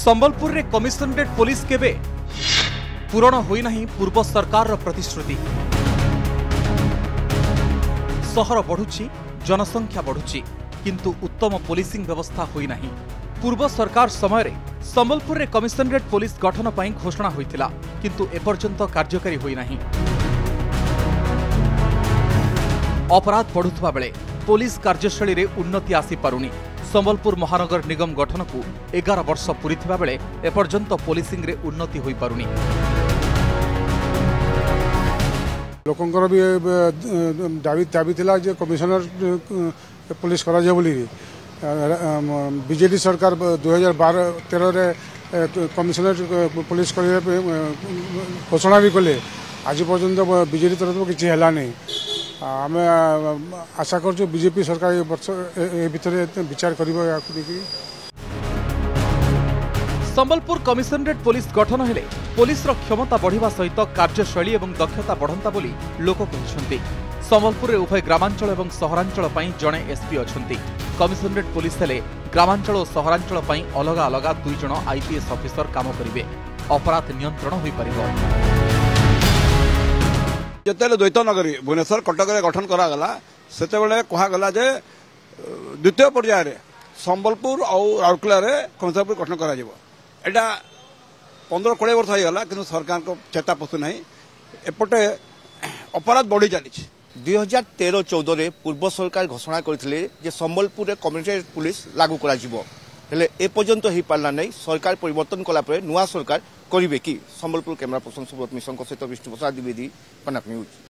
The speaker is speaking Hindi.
संबलपुर रे कमिशनरेट पुलिस केबे पूरण होई नहीं पूर्व सरकार प्रतिश्रुति। सहर बढ़ुची, जनसंख्या बढ़ुची, किंतु उत्तम पुलिसिंग व्यवस्था होई नहीं। पूर्व सरकार समय रे संबलपुर रे कमिशनरेट पुलिस गठन पई घोषणा होइतिला, किंतु एपर्यंत कार्यकारी होई नहीं। अपराध बढ़ुवा बेले पुलिस कार्यशैली रे उन्नति आसी पारुनी। संबलपुर महानगर निगम गठन को 11 वर्ष पूरी बेले एपर्यंत पुलिसिंग रे उन्नति होई पारुनी। लोकंकर भी दाबी थिला जे कमिशनर पुलिस करा जाय बोली बीजेडी सरकार 2012-13 रे कमिशनर पुलिस करे घोषणा भी कले। आज पर्यंत बीजेडी तरफ किसी है नहीं। आम आशा कर बीजेपी सरकार वर्ष भितर विचार कर। संबलपुर कमिशनरेट पुलिस गठन हेले पुलिस क्षमता बढ़िबा सहित कार्यशैली और दक्षता बढ़ंता बोली लोक कहते। संबलपुर उभय ग्रामांचल और सहरांचल पई जड़े एसपी अछंती। कमिशनरेट पुलिस हेले ग्रामांचल और सहरांचल पई अलग अलग 2 जण आईपीएस ऑफिसर काम करिवे। अपराध नियंत्रण होई परिबो। जिते द्वैत नगरी भुवनेश्वर कटक गठन करागला से कहगला जे द्वितीय पर्यायर संबलपुर और राउरकेला कमिशनरेट गठन करा एटा 15-20 वर्ष होगा कि सरकार को चेता पशु ना। एपटे अपराध बढ़ी चली 2013-14 रे पूर्व सरकार घोषणा करते संबलपुर कमिशनरेट पुलिस लागू हेले ए पर्यंत हो पारा नहीं। सरकार परिवर्तन कलापर नुआ सरकार करेंगे कि संबलपुर कैमरा पर्सन सुब्रत मिश्र सहित विष्णु प्रसाद द्विवेदी कनक न्यूज।